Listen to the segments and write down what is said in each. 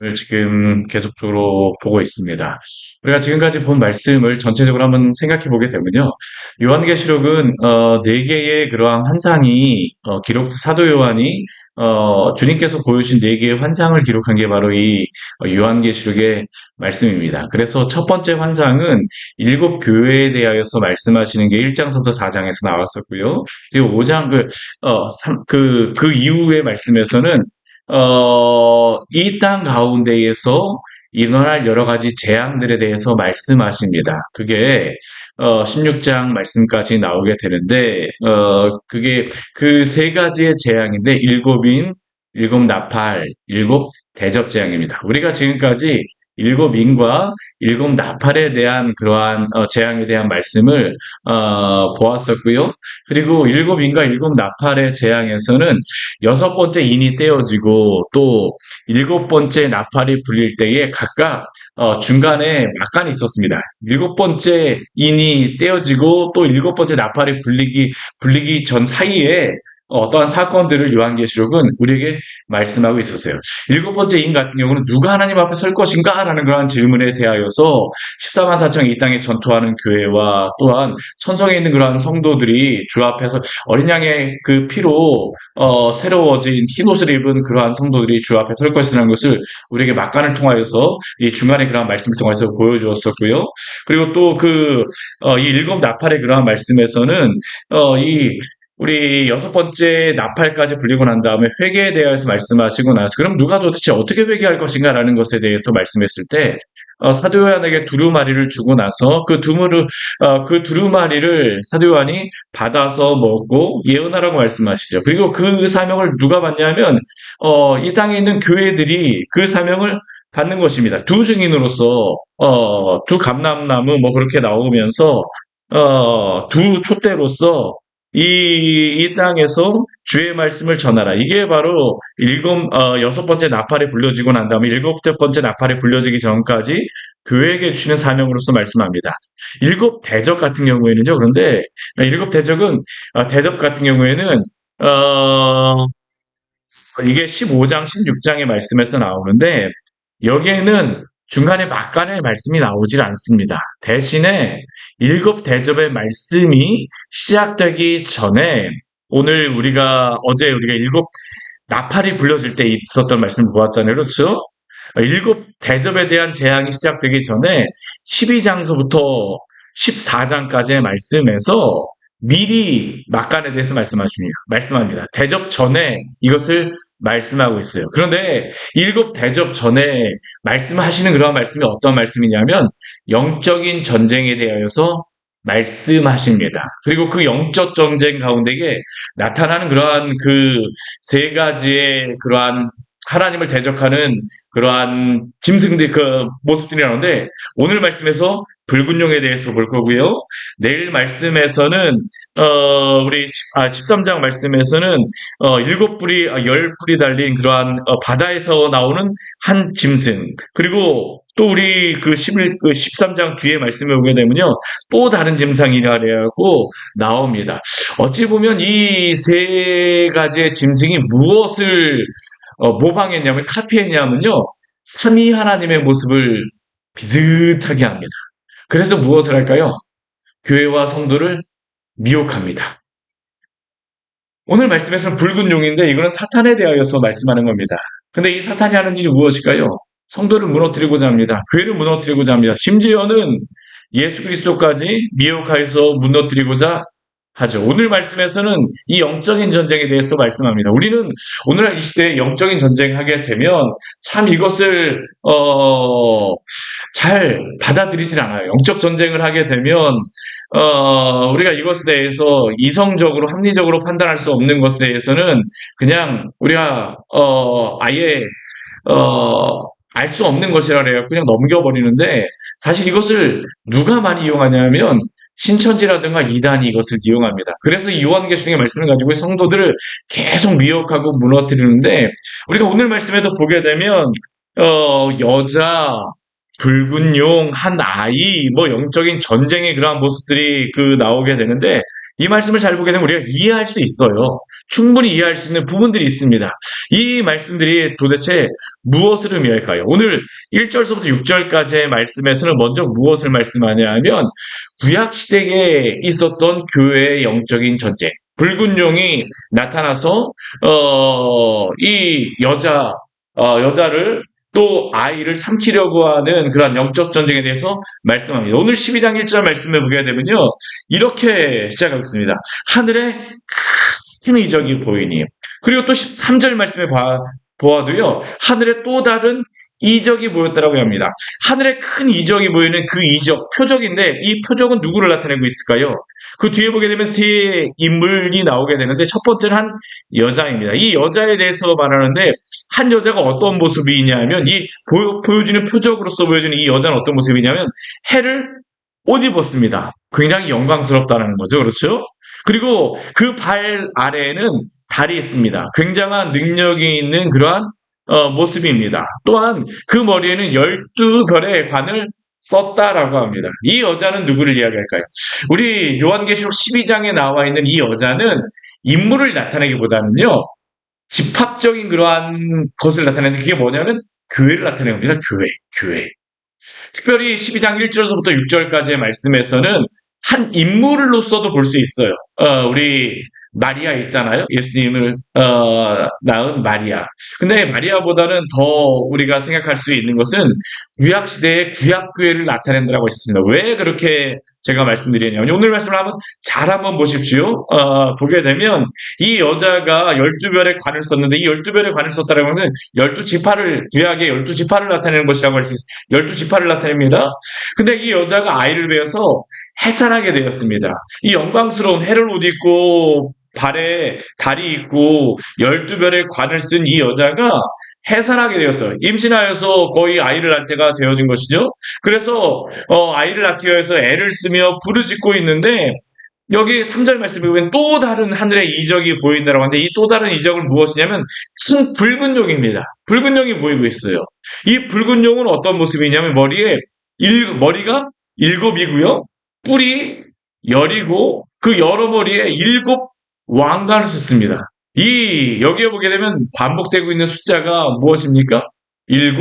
을 지금 계속적으로 보고 있습니다. 우리가 지금까지 본 말씀을 전체적으로 한번 생각해 보게 되면요. 요한계시록은 네 개의 그러한 환상이 기록 사도 요한이 주님께서 보여주신 네 개의 환상을 기록한 게 바로 이 요한계시록의 말씀입니다. 그래서 첫 번째 환상은 일곱 교회에 대하여서 말씀하시는 게 1장서부터 4장에서 나왔었고요. 그리고 5장 그 이후의 말씀에서는 이 땅 가운데에서 일어날 여러 가지 재앙들에 대해서 말씀하십니다. 그게 16장 말씀까지 나오게 되는데 그게 그 세 가지의 재앙인데 일곱 나팔, 일곱 대접 재앙입니다. 우리가 지금까지 일곱 인과 일곱 나팔에 대한 그러한 재앙에 대한 말씀을 보았었고요. 그리고 일곱 인과 일곱 나팔의 재앙에서는 여섯 번째 인이 떼어지고 또 일곱 번째 나팔이 불릴 때에 각각 중간에 막간이 있었습니다. 일곱 번째 인이 떼어지고 또 일곱 번째 나팔이 불리기 전 사이에 어떠한 사건들을 요한계시록은 우리에게 말씀하고 있었어요. 일곱 번째 인 같은 경우는 누가 하나님 앞에 설 것인가? 라는 그러한 질문에 대하여서 14만 4천이 이 땅에 전투하는 교회와 또한 천성에 있는 그러한 성도들이 주 앞에서 어린 양의 그 피로 새로워진 흰옷을 입은 그러한 성도들이 주 앞에 설 것이라는 것을 우리에게 막간을 통하여서 이 중간에 그러한 말씀을 통해서 보여주었었고요. 그리고 또 이 일곱 나팔의 그러한 말씀에서는 이 우리 여섯 번째 나팔까지 불리고 난 다음에 회개에 대해서 말씀하시고 나서 그럼 누가 도대체 어떻게 회개할 것인가라는 것에 대해서 말씀했을 때 사도 요한에게 두루마리를 주고 나서 그 두루마리를 사도 요한이 받아서 먹고 예언하라고 말씀하시죠. 그리고 그 사명을 누가 받냐면 이 땅에 있는 교회들이 그 사명을 받는 것입니다. 두 증인으로서 두 감람나무 뭐 그렇게 나오면서 두 촛대로서 이 땅에서 주의 말씀을 전하라. 이게 바로 여섯 번째 나팔이 불려지고 난 다음에 일곱 번째 나팔이 불려지기 전까지 교회에게 주시는 사명으로서 말씀합니다. 일곱 대접 같은 경우에는요, 그런데 대접 같은 경우에는, 어, 이게 15장, 16장의 말씀에서 나오는데, 여기에는 중간에 막간의 말씀이 나오질 않습니다. 대신에 일곱 대접의 말씀이 시작되기 전에 오늘 어제 우리가 일곱 나팔이 불려질 때 있었던 말씀을 보았잖아요. 그렇죠? 일곱 대접에 대한 재앙이 시작되기 전에 12장서부터 14장까지의 말씀에서 미리 막간에 대해서 말씀합니다. 대접 전에 이것을 말씀하고 있어요. 그런데 일곱 대접 전에 말씀하시는 그러한 말씀이 어떤 말씀이냐면 영적인 전쟁에 대하여서 말씀하십니다. 그리고 그 영적 전쟁 가운데에 나타나는 그러한 그 세 가지의 그러한 하나님을 대적하는 그러한 그 모습들이 나오는데 오늘 말씀에서 붉은 용에 대해서 볼 거고요. 내일 말씀에서는 13장 말씀에서는 열 뿔이 달린 그러한 바다에서 나오는 한 짐승 그리고 또 우리 그 13장 뒤에 말씀에 보게 되면요. 또 다른 짐승이라고 나옵니다. 어찌 보면 이 세 가지의 짐승이 무엇을 모방했냐면 카피했냐면요. 삼위 하나님의 모습을 비슷하게 합니다. 그래서 무엇을 할까요? 교회와 성도를 미혹합니다. 오늘 말씀에서는 붉은 용인데 이거는 사탄에 대하여서 말씀하는 겁니다. 근데 이 사탄이 하는 일이 무엇일까요? 성도를 무너뜨리고자 합니다. 교회를 무너뜨리고자 합니다. 심지어는 예수 그리스도까지 미혹하여서 무너뜨리고자 하죠. 오늘 말씀에서는 이 영적인 전쟁에 대해서 말씀합니다. 우리는 오늘날 이 시대에 영적인 전쟁하게 되면 참 이것을 잘 받아들이질 않아요. 영적 전쟁을 하게 되면 우리가 이것에 대해서 이성적으로 합리적으로 판단할 수 없는 것에 대해서는 그냥 우리가 아예 알 수 없는 것이라 그래요. 그냥 넘겨버리는데 사실 이것을 누가 많이 이용하냐면 신천지라든가 이단이 이것을 이용합니다. 그래서 이 요한계시록의 말씀을 가지고 성도들을 계속 미혹하고 무너뜨리는데 우리가 오늘 말씀에도 보게 되면 여자, 붉은 용, 한 아이, 뭐 영적인 전쟁의 그러한 모습들이 나오게 되는데 이 말씀을 잘 보게 되면 우리가 이해할 수 있어요. 충분히 이해할 수 있는 부분들이 있습니다. 이 말씀들이 도대체 무엇을 의미할까요? 오늘 1절서부터 6절까지의 말씀에서는 먼저 무엇을 말씀하냐 하면 구약시대에 있었던 교회의 영적인 전쟁, 붉은 용이 나타나서 이 여자를 또 아이를 삼키려고 하는 그런 영적 전쟁에 대해서 말씀합니다. 오늘 12장 1절 말씀을 보게 되면요. 이렇게 시작하겠습니다. 하늘에 큰 이적이 보이니. 그리고 또 13절 말씀에 보아도요. 하늘에 또 다른 이적이 보였다라고 합니다. 하늘에 큰 이적이 보이는 그 이적, 표적인데 이 표적은 누구를 나타내고 있을까요? 그 뒤에 보게 되면 세 인물이 나오게 되는데 첫 번째는 한 여자입니다. 이 여자에 대해서 말하는데 한 여자가 어떤 모습이냐면 이 보여주는 표적으로서 보여주는 이 여자는 어떤 모습이냐면 해를 옷 입었습니다. 굉장히 영광스럽다는 거죠. 그렇죠? 그리고 그 발 아래에는 달이 있습니다. 굉장한 능력이 있는 그러한 모습입니다. 또한 그 머리에는 12별의 관을 썼다라고 합니다. 이 여자는 누구를 이야기할까요? 우리 요한계시록 12장에 나와 있는 이 여자는 인물을 나타내기보다는요. 집합적인 그러한 것을 나타내는 그게 뭐냐면 교회를 나타내는 겁니다. 교회. 특별히 12장 1절서부터 6절까지의 말씀에서는 한 인물로서도 볼 수 있어요. 우리 마리아 있잖아요. 예수님을 낳은 마리아. 근데 마리아보다는 더 우리가 생각할 수 있는 것은 구약시대의 구약교회를 나타낸다고 했습니다. 왜 그렇게 제가 말씀드리냐면 오늘 말씀을 한번 보십시오. 보게 되면 이 여자가 12별의 관을 썼는데 이 12별의 관을 썼다는 것은 12지파를 구약의 12지파를 나타내는 것이라고 할 수 있어요. 12지파를 나타냅니다. 근데 이 여자가 아이를 배어서 해산하게 되었습니다. 이 영광스러운 해를 옷 입고 발에 달이 있고 12별의 관을 쓴 이 여자가 해산하게 되었어요. 임신하여서 거의 아이를 낳을 때가 되어진 것이죠. 그래서 아이를 낳기 위해서 애를 쓰며 부르짖고 있는데 여기 3절 말씀에 보면 또 다른 하늘의 이적이 보인다라고 하는데 이 또 다른 이적은 무엇이냐면 큰 붉은 용입니다. 붉은 용이 보이고 있어요. 이 붉은 용은 어떤 모습이냐면 머리가 7이고요. 뿔이 10이고 그 여러 머리에 7 왕관을 썼습니다. 여기에 보게 되면 반복되고 있는 숫자가 무엇입니까? 7,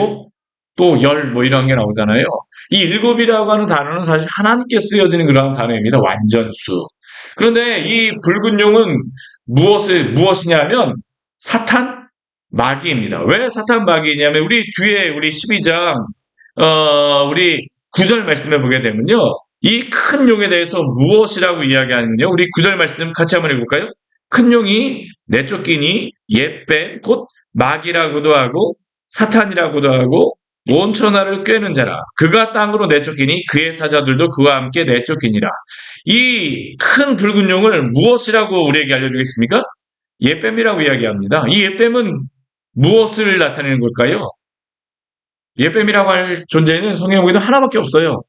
또 10, 이런 게 나오잖아요. 이 7이라고 하는 단어는 사실 하나님께 쓰여지는 그런 단어입니다. 완전수. 그런데 이 붉은 용은 무엇이냐면 사탄, 마귀입니다. 왜 사탄, 마귀냐면 우리 뒤에 우리 12장, 우리 9절 말씀에 보게 되면요. 이 큰 용에 대해서 무엇이라고 이야기하느냐? 우리 9절 말씀 같이 한번 해볼까요? 큰 용이 내쫓기니 옛뱀 곧 마귀라고도 하고 사탄이라고도 하고 온 천하를 꿰는 자라. 그가 땅으로 내쫓기니 그의 사자들도 그와 함께 내쫓기니라. 이 큰 붉은 용을 무엇이라고 우리에게 알려주겠습니까? 옛뱀이라고 이야기합니다. 이 옛뱀은 무엇을 나타내는 걸까요? 옛뱀이라고 할 존재는 성경에 보기에도 하나밖에 없어요.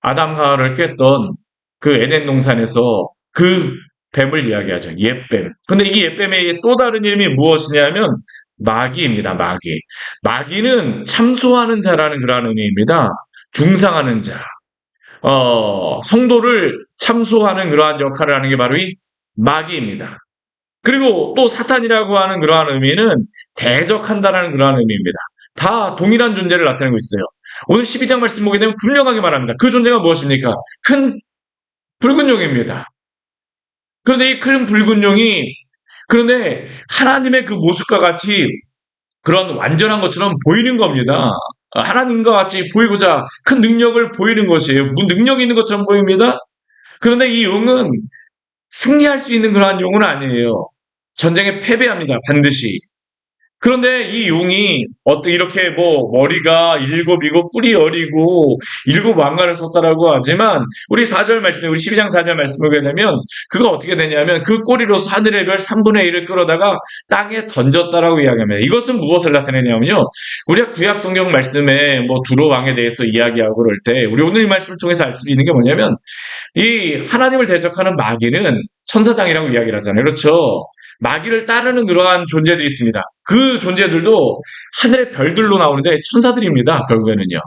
아담 하와를 깼던 그 에덴 동산에서 그 뱀을 이야기하죠. 옛뱀. 근데 이 옛뱀의 또 다른 이름이 무엇이냐면 마귀입니다. 마귀. 마귀는 참소하는 자라는 그런 의미입니다. 중상하는 자. 성도를 참소하는 그러한 역할을 하는 게 바로 이 마귀입니다. 그리고 또 사탄이라고 하는 그러한 의미는 대적한다는 그러한 의미입니다. 다 동일한 존재를 나타내고 있어요. 오늘 12장 말씀 보게 되면 분명하게 말합니다. 그 존재가 무엇입니까? 큰 붉은 용입니다. 그런데 이 큰 붉은 용이 그런데 하나님의 그 모습과 같이 그런 완전한 것처럼 보이는 겁니다. 하나님과 같이 보이고자 큰 능력을 보이는 것이에요. 능력이 있는 것처럼 보입니다. 그런데 이 용은 승리할 수 있는 그러한 용은 아니에요. 전쟁에 패배합니다. 반드시. 그런데 이 용이 이렇게 머리가 7이고 뿔이 10이고 7 왕관을 썼다라고 하지만 우리 4절 말씀, 우리 12장 4절 말씀을 보게 되면 그가 어떻게 되냐면 그 꼬리로서 하늘의 별 3분의 1을 끌어다가 땅에 던졌다라고 이야기합니다. 이것은 무엇을 나타내냐면요. 우리가 구약 성경 말씀에 두로 왕에 대해서 이야기하고 그럴 때 우리 오늘 이 말씀을 통해서 알 수 있는 게 뭐냐면 이 하나님을 대적하는 마귀는 천사장이라고 이야기를 하잖아요. 그렇죠? 마귀를 따르는 그러한 존재들이 있습니다. 그 존재들도 하늘의 별들로 나오는데 천사들입니다. 결국에는요.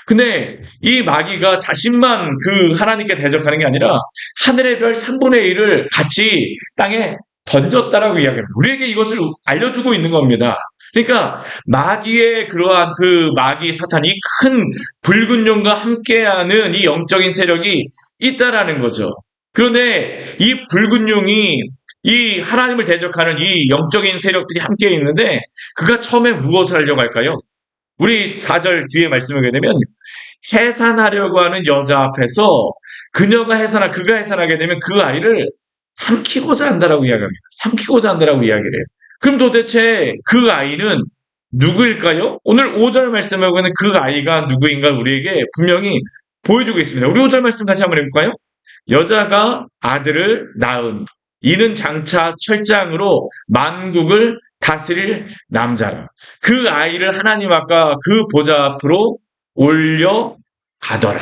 근데 이 마귀가 자신만 그 하나님께 대적하는 게 아니라 하늘의 별 3분의 1을 같이 땅에 던졌다라고 이야기합니다. 우리에게 이것을 알려주고 있는 겁니다. 그러니까 마귀의 그러한 그 마귀 사탄이 큰 붉은 용과 함께하는 이 영적인 세력이 있다라는 거죠. 그런데 이 붉은 용이 이 하나님을 대적하는 이 영적인 세력들이 함께 있는데 그가 처음에 무엇을 하려고 할까요? 우리 4절 뒤에 말씀을 보게 되면 해산하려고 하는 여자 앞에서 그가 해산하게 되면 그 아이를 삼키고자 한다라고 이야기합니다. 삼키고자 한다라고 이야기를 해요. 그럼 도대체 그 아이는 누구일까요? 오늘 5절 말씀을 보면 그 아이가 누구인가 우리에게 분명히 보여주고 있습니다. 우리 5절 말씀 같이 한번 해볼까요? 여자가 아들을 낳은 이는 장차 철장으로 만국을 다스릴 남자라. 그 아이를 하나님 아까 그 보좌 앞으로 올려가더라.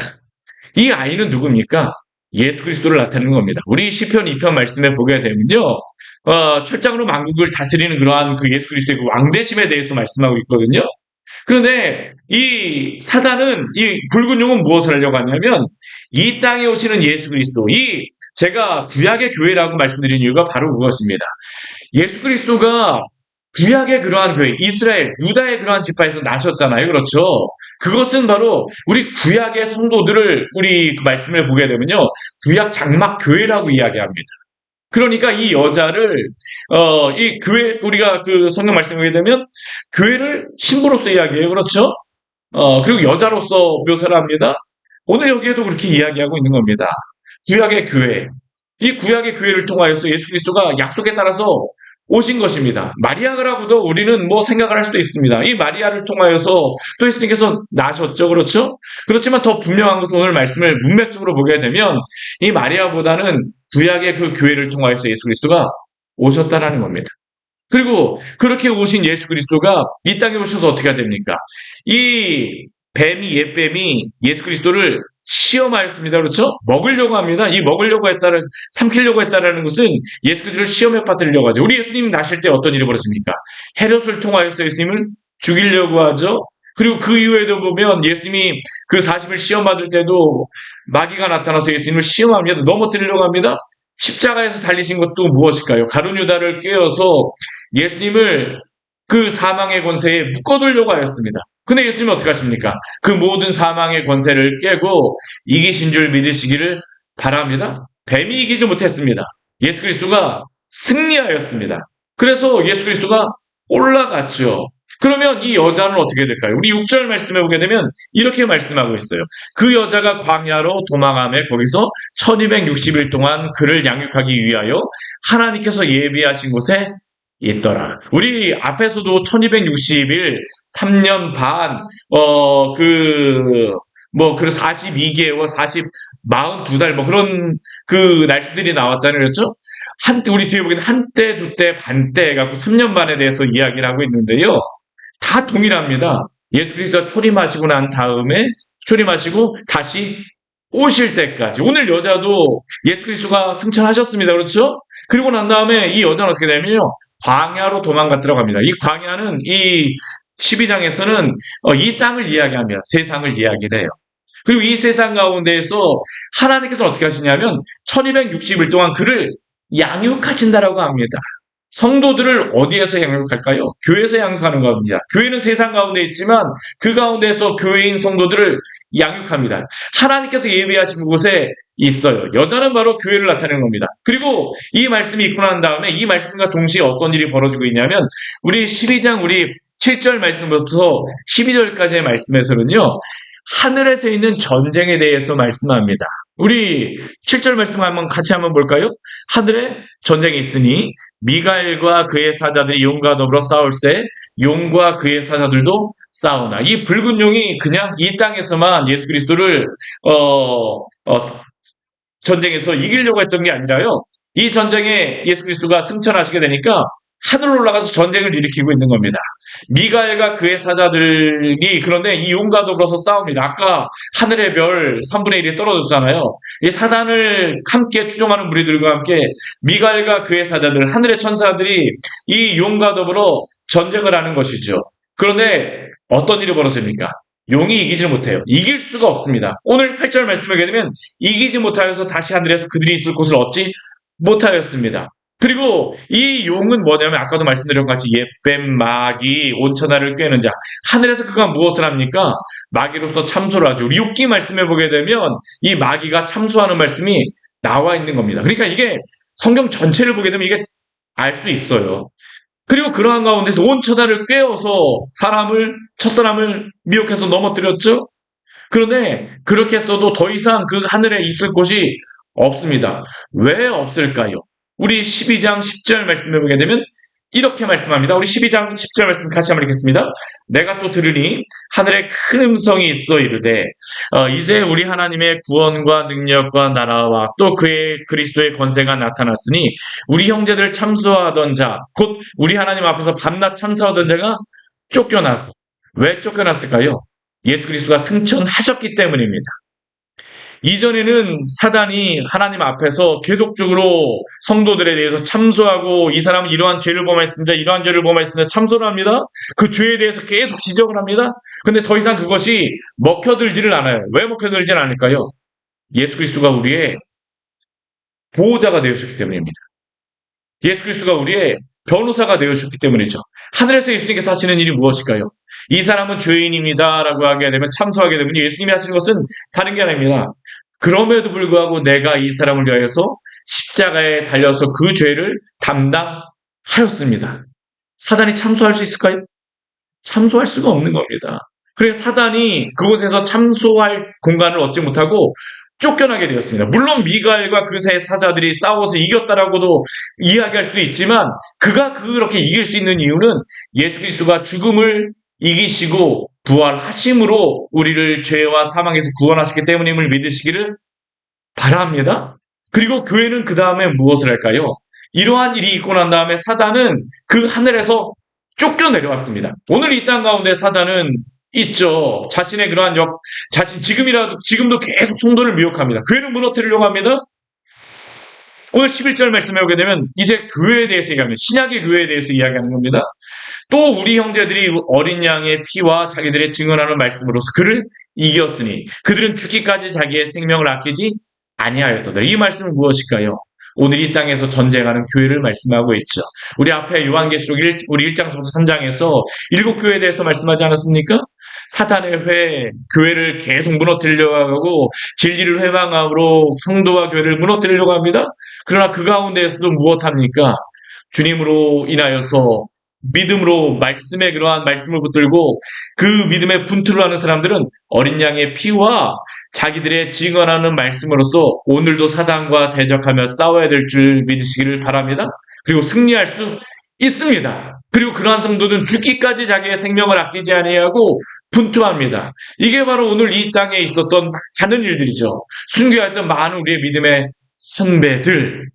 이 아이는 누굽니까? 예수 그리스도를 나타내는 겁니다. 우리 시편 2편 말씀에 보게 되면요. 철장으로 만국을 다스리는 그러한 그 예수 그리스도의 그 왕대심에 대해서 말씀하고 있거든요. 그런데 이 사단은 이 붉은 용은 무엇을 하려고 하냐면 이 땅에 오시는 예수 그리스도, 이 제가 구약의 교회라고 말씀드린 이유가 바로 그것입니다. 예수 그리스도가 구약의 그러한 교회, 이스라엘, 유다의 그러한 지파에서 나셨잖아요. 그렇죠? 그것은 바로 우리 구약의 성도들을 우리 그 말씀을 보게 되면요. 구약 장막 교회라고 이야기합니다. 그러니까 이 여자를 이 교회 우리가 그 성경 말씀 보게 되면 교회를 신부로서 이야기해요. 그렇죠? 그리고 여자로서 묘사를 합니다. 오늘 여기에도 그렇게 이야기하고 있는 겁니다. 구약의 교회. 이 구약의 교회를 통하여서 예수 그리스도가 약속에 따라서 오신 것입니다. 마리아라고도 우리는 뭐 생각을 할 수도 있습니다. 이 마리아를 통하여서 또 예수님께서 나셨죠. 그렇죠? 그렇지만 더 분명한 것은 오늘 말씀을 문맥적으로 보게 되면 이 마리아보다는 구약의 그 교회를 통하여서 예수 그리스도가 오셨다라는 겁니다. 그리고 그렇게 오신 예수 그리스도가 이 땅에 오셔서 어떻게 해야 됩니까? 이 옛뱀이 예수 그리스도를 시험하였습니다. 그렇죠? 먹으려고 합니다. 이 삼키려고 했다라는 것은 예수 그리스도를 시험에 빠뜨리려고 하죠. 우리 예수님이 나실 때 어떤 일이 벌어집니까? 헤롯을 통하여서 예수님을 죽이려고 하죠. 그리고 그 이후에도 보면 예수님이 그 40일 시험 받을 때도 마귀가 나타나서 예수님을 시험합니다. 넘어뜨리려고 합니다. 십자가에서 달리신 것도 무엇일까요? 가룟 유다를 꿰어서 예수님을 그 사망의 권세에 묶어두려고 하였습니다. 근데 예수님은 어떻게 하십니까? 그 모든 사망의 권세를 깨고 이기신 줄 믿으시기를 바랍니다. 뱀이 이기지 못했습니다. 예수 그리스도가 승리하였습니다. 그래서 예수 그리스도가 올라갔죠. 그러면 이 여자는 어떻게 될까요? 우리 6절 말씀에 보게 되면 이렇게 말씀하고 있어요. 그 여자가 광야로 도망하며 거기서 1260일 동안 그를 양육하기 위하여 하나님께서 예비하신 곳에 있더라. 우리 앞에서도 1260일, 3년 반, 그 42개월, 42달, 뭐 그런 그 날수들이 나왔잖아요. 그렇죠? 우리 뒤에 보기에는 한때, 두때, 반때 해갖고 3년 반에 대해서 이야기를 하고 있는데요. 다 동일합니다. 예수 그리스도가 초림하시고 다시 오실 때까지. 오늘 여자도 예수 그리스도가 승천하셨습니다. 그렇죠? 그리고 난 다음에 이 여자는 어떻게 되냐면요. 광야로 도망갔다고 합니다. 이 광야는 이 12장에서는 이 땅을 이야기합니다. 세상을 이야기를 해요. 그리고 이 세상 가운데에서 하나님께서는 어떻게 하시냐면 1260일 동안 그를 양육하신다라고 합니다. 성도들을 어디에서 양육할까요? 교회에서 양육하는 겁니다. 교회는 세상 가운데 있지만 그 가운데서 교회인 성도들을 양육합니다. 하나님께서 예비하신 곳에 있어요. 여자는 바로 교회를 나타내는 겁니다. 그리고 이 말씀이 있고 난 다음에 이 말씀과 동시에 어떤 일이 벌어지고 있냐면 우리 12장 우리 7절 말씀부터 12절까지의 말씀에서는요. 하늘에서 있는 전쟁에 대해서 말씀합니다. 우리 7절 말씀 같이 한번 볼까요? 하늘에 전쟁이 있으니 미가엘과 그의 사자들이 용과 더불어 싸울세 용과 그의 사자들도 싸우나. 이 붉은 용이 그냥 이 땅에서만 예수 그리스도를 전쟁에서 이기려고 했던 게 아니라요. 이 전쟁에 예수 그리스도가 승천하시게 되니까 하늘로 올라가서 전쟁을 일으키고 있는 겁니다. 미가엘과 그의 사자들이 그런데 이 용과 더불어서 싸웁니다. 아까 하늘의 별 3분의 1이 떨어졌잖아요. 이 사단을 함께 추종하는 무리들과 함께 미가엘과 그의 사자들, 하늘의 천사들이 이 용과 더불어 전쟁을 하는 것이죠. 그런데 어떤 일이 벌어집니까? 용이 이기지 못해요. 이길 수가 없습니다. 오늘 8절 말씀을 보게 되면 이기지 못하여서 다시 하늘에서 그들이 있을 곳을 얻지 못하였습니다. 그리고 이 용은 뭐냐면 아까도 말씀드린 것 같이 옛뱀, 마귀, 온천하를 꿰는 자. 하늘에서 그가 무엇을 합니까? 마귀로서 참소를 하죠. 우리 욥기 말씀해 보게 되면 이 마귀가 참소하는 말씀이 나와 있는 겁니다. 그러니까 이게 성경 전체를 보게 되면 이게 알 수 있어요. 그리고 그러한 가운데서 온 천하를 꿰어서 첫 사람을 미혹해서 넘어뜨렸죠. 그런데 그렇게 써도 더 이상 그 하늘에 있을 곳이 없습니다. 왜 없을까요? 우리 12장 10절 말씀해 보게 되면 이렇게 말씀합니다. 우리 12장 10절 말씀 같이 한번 읽겠습니다. 내가 또 들으니 하늘에 큰 음성이 있어 이르되 이제 우리 하나님의 구원과 능력과 나라와 또 그의 그리스도의 권세가 나타났으니 우리 형제들 참소하던 자, 곧 우리 하나님 앞에서 밤낮 참소하던 자가 쫓겨나고. 왜 쫓겨났을까요? 예수 그리스도가 승천하셨기 때문입니다. 이전에는 사단이 하나님 앞에서 계속적으로 성도들에 대해서 참소하고 이 사람은 이러한 죄를 범했습니다. 이러한 죄를 범했습니다. 참소를 합니다. 그 죄에 대해서 계속 지적을 합니다. 근데 더 이상 그것이 먹혀들지를 않아요. 왜 먹혀들지는 않을까요? 예수 그리스도가 우리의 보호자가 되어주셨기 때문입니다. 예수 그리스도가 우리의 변호사가 되어주셨기 때문이죠. 하늘에서 예수님께서 하시는 일이 무엇일까요? 이 사람은 죄인입니다 라고 하게 되면 참소하게 되면 예수님이 하시는 것은 다른 게 아닙니다. 그럼에도 불구하고 내가 이 사람을 위하여서 십자가에 달려서 그 죄를 담당하였습니다. 사단이 참소할 수 있을까요? 참소할 수가 없는 겁니다. 그래서 사단이 그곳에서 참소할 공간을 얻지 못하고 쫓겨나게 되었습니다. 물론 미가엘과 그 세 사자들이 싸워서 이겼다라고도 이야기할 수도 있지만 그가 그렇게 이길 수 있는 이유는 예수 그리스도가 죽음을 이기시고 부활하심으로 우리를 죄와 사망에서 구원하시기 때문임을 믿으시기를 바랍니다. 그리고 교회는 그 다음에 무엇을 할까요? 이러한 일이 있고 난 다음에 사단은 그 하늘에서 쫓겨내려왔습니다. 오늘 이 땅 가운데 사단은 있죠. 자신의 그러한 지금도 계속 성도를 미혹합니다. 교회를 무너뜨리려고 합니다. 오늘 11절 말씀에 오게 되면 이제 교회에 대해서 얘기합니다. 신약의 교회에 대해서 이야기하는 겁니다. 또 우리 형제들이 어린 양의 피와 자기들의 증언하는 말씀으로서 그를 이겼으니 그들은 죽기까지 자기의 생명을 아끼지 아니하였도다. 이 말씀은 무엇일까요? 오늘 이 땅에서 전쟁하는 교회를 말씀하고 있죠. 우리 앞에 요한계시록 우리 1장부터 3장에서 7교회에 대해서 말씀하지 않았습니까? 사탄의 교회를 계속 무너뜨리려고 하고 진리를 회방함으로 성도와 교회를 무너뜨리려고 합니다. 그러나 그 가운데에서도 무엇합니까? 주님으로 인하여서 믿음으로 말씀의 그러한 말씀을 붙들고 그 믿음의 분투를 하는 사람들은 어린 양의 피와 자기들의 증언하는 말씀으로써 오늘도 사단과 대적하며 싸워야 될 줄 믿으시기를 바랍니다. 그리고 승리할 수 있습니다. 그리고 그러한 성도는 죽기까지 자기의 생명을 아끼지 아니하고 분투합니다. 이게 바로 오늘 이 땅에 있었던 많은 일들이죠. 순교했던 많은 우리의 믿음의 선배들.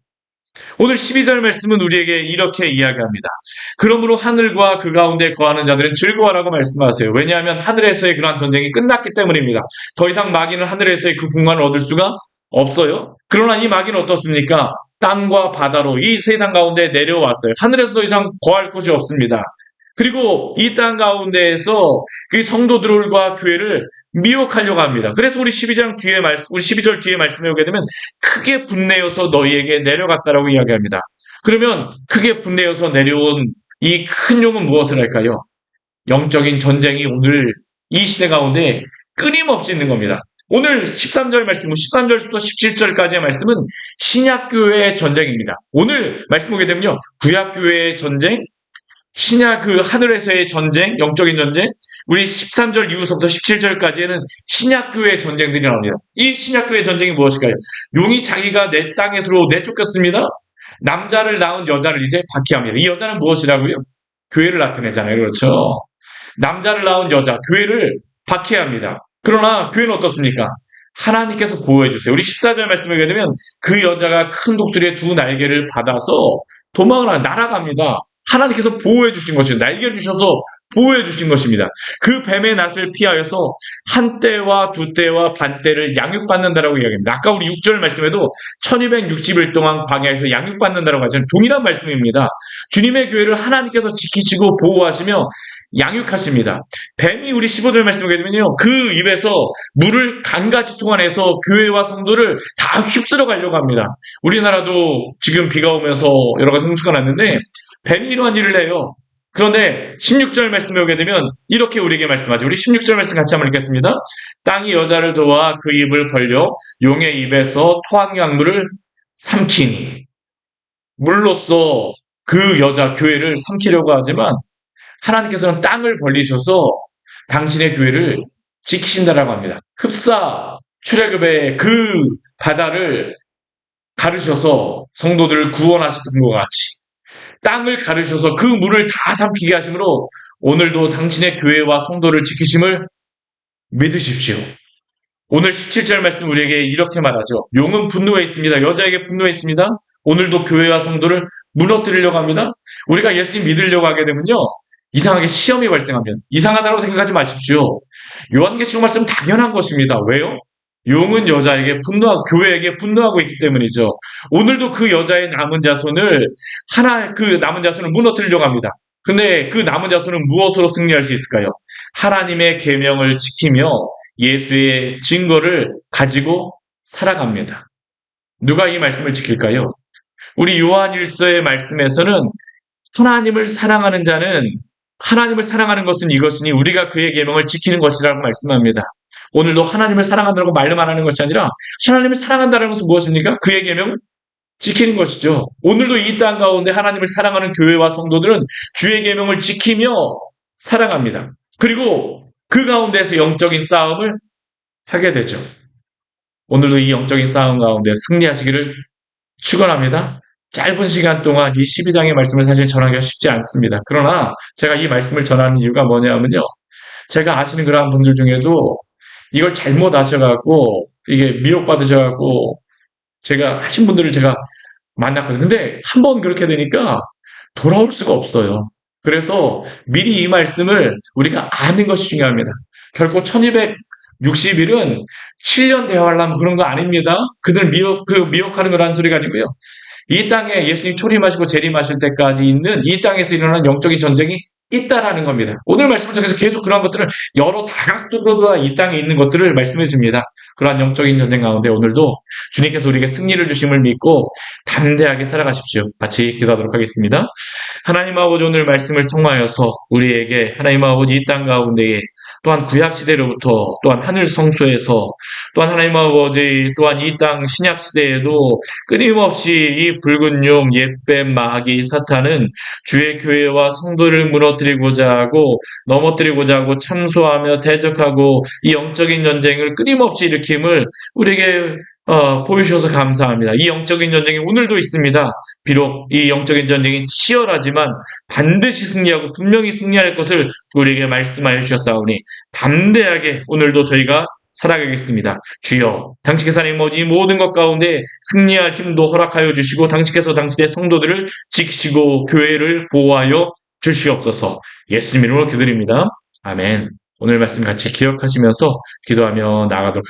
오늘 12절 말씀은 우리에게 이렇게 이야기합니다. 그러므로 하늘과 그 가운데 거하는 자들은 즐거워라고 말씀하세요. 왜냐하면 하늘에서의 그러한 전쟁이 끝났기 때문입니다. 더 이상 마귀는 하늘에서의 그 공간을 얻을 수가 없어요. 그러나 이 마귀는 어떻습니까? 땅과 바다로 이 세상 가운데 내려왔어요. 하늘에서 더 이상 거할 곳이 없습니다. 그리고 이 땅 가운데에서 그 성도들과 교회를 미혹하려고 합니다. 그래서 우리 12절 뒤에 말씀해 오게 되면 크게 분내어서 너희에게 내려갔다라고 이야기합니다. 그러면 크게 분내어서 내려온 이 큰 용은 무엇을 할까요? 영적인 전쟁이 오늘 이 시대 가운데 끊임없이 있는 겁니다. 오늘 13절 말씀, 13절부터 17절까지의 말씀은 신약교회의 전쟁입니다. 오늘 말씀 보게 되면요. 구약교회의 전쟁, 신약 그 하늘에서의 전쟁, 영적인 전쟁, 우리 13절 이후서부터 17절까지에는 신약교회의 전쟁들이 나옵니다. 이 신약교회의 전쟁이 무엇일까요? 용이 자기가 내 땅에서 내쫓겼습니다. 남자를 낳은 여자를 이제 박해합니다. 이 여자는 무엇이라고요? 교회를 나타내잖아요. 그렇죠? 남자를 낳은 여자, 교회를 박해합니다. 그러나 교회는 어떻습니까? 하나님께서 보호해주세요. 우리 14절 말씀을 보게 되면 그 여자가 큰 독수리의 두 날개를 받아서 도망을 날아갑니다. 하나님께서 보호해 주신 것입니다. 날개를 주셔서 보호해 주신 것입니다. 그 뱀의 낫을 피하여서 한 때와 두 때와 반 때를 양육받는다라고 이야기합니다. 아까 우리 6절 말씀에도 1260일 동안 광야에서 양육받는다라고 하잖아요. 동일한 말씀입니다. 주님의 교회를 하나님께서 지키시고 보호하시며 양육하십니다. 뱀이 우리 15절 말씀을 보게 되면요. 그 입에서 물을 강같이 통하내서 교회와 성도를 다 휩쓸어 가려고 합니다. 우리나라도 지금 비가 오면서 여러 가지 홍수가 났는데 뱀이 이러한 일을 해요. 그런데 16절 말씀에 오게 되면 이렇게 우리에게 말씀하죠. 우리 16절 말씀 같이 한번 읽겠습니다. 땅이 여자를 도와 그 입을 벌려 용의 입에서 토한 강물을 삼키니. 물로써 그 여자 교회를 삼키려고 하지만 하나님께서는 땅을 벌리셔서 당신의 교회를 지키신다라고 합니다. 흡사 출애굽의 그 바다를 가르셔서 성도들을 구원하셨던 것 같이 땅을 가르셔서 그 물을 다 삼키게 하심으로 오늘도 당신의 교회와 성도를 지키심을 믿으십시오. 오늘 17절 말씀 우리에게 이렇게 말하죠. 용은 분노에 있습니다. 여자에게 분노에 있습니다. 오늘도 교회와 성도를 무너뜨리려고 합니다. 우리가 예수님 믿으려고 하게 되면요. 이상하게 시험이 발생하면 이상하다고 생각하지 마십시오. 요한계시록 말씀은 당연한 것입니다. 왜요? 용은 여자에게 분노하고 교회에게 분노하고 있기 때문이죠. 오늘도 그 여자의 남은 자손을 그 남은 자손을 무너뜨리려고 합니다. 근데 그 남은 자손은 무엇으로 승리할 수 있을까요? 하나님의 계명을 지키며 예수의 증거를 가지고 살아갑니다. 누가 이 말씀을 지킬까요? 우리 요한일서의 말씀에서는 하나님을 사랑하는 자는 하나님을 사랑하는 것은 이것이니 우리가 그의 계명을 지키는 것이라고 말씀합니다. 오늘도 하나님을 사랑한다고 말로만 하는 것이 아니라 하나님을 사랑한다는 것은 무엇입니까? 그의 계명을 지키는 것이죠. 오늘도 이 땅 가운데 하나님을 사랑하는 교회와 성도들은 주의 계명을 지키며 살아갑니다. 그리고 그 가운데에서 영적인 싸움을 하게 되죠. 오늘도 이 영적인 싸움 가운데 승리하시기를 축원합니다. 짧은 시간 동안 이 12장의 말씀을 사실 전하기가 쉽지 않습니다. 그러나 제가 이 말씀을 전하는 이유가 뭐냐면요. 제가 아시는 그러한 분들 중에도 이걸 잘못 아셔갖고 이게 미혹받으셔갖고 제가 하신 분들을 제가 만났거든요. 근데 한번 그렇게 되니까 돌아올 수가 없어요. 그래서 미리 이 말씀을 우리가 아는 것이 중요합니다. 결코 1260일은 7년 대화하려면 그런 거 아닙니다. 그들 미혹하는 거라는 소리가 아니고요. 이 땅에 예수님 초림하시고 재림하실 때까지 있는 이 땅에서 일어나는 영적인 전쟁이 있다라는 겁니다. 오늘 말씀을 통해서 계속 그런 것들을 여러 다각도로 이 땅에 있는 것들을 말씀해 줍니다. 그러한 영적인 전쟁 가운데 오늘도 주님께서 우리에게 승리를 주심을 믿고 담대하게 살아가십시오. 같이 기도하도록 하겠습니다. 하나님 아버지 오늘 말씀을 통하여서 우리에게 하나님 아버지 이 땅 가운데에 또한 구약시대로부터 또한 하늘 성소에서 또한 하나님 아버지 또한 이 땅 신약시대에도 끊임없이 이 붉은 용 옛뱀 마귀 사탄은 주의 교회와 성도를 무너뜨리고자 하고 넘어뜨리고자 하고 참소하며 대적하고 이 영적인 전쟁을 끊임없이 일으킴을 우리에게 보여주셔서 감사합니다. 이 영적인 전쟁이 오늘도 있습니다. 비록 이 영적인 전쟁이 치열하지만 반드시 승리하고 분명히 승리할 것을 우리에게 말씀하여 주셨사오니 담대하게 오늘도 저희가 살아가겠습니다. 주여, 당신께서 하나님 아버지 모든 것 가운데 승리할 힘도 허락하여 주시고 당신께서 당신의 성도들을 지키시고 교회를 보호하여 주시옵소서. 예수님 이름으로 기도드립니다. 아멘. 오늘 말씀 같이 기억하시면서 기도하며 나아가도록 하겠습니다.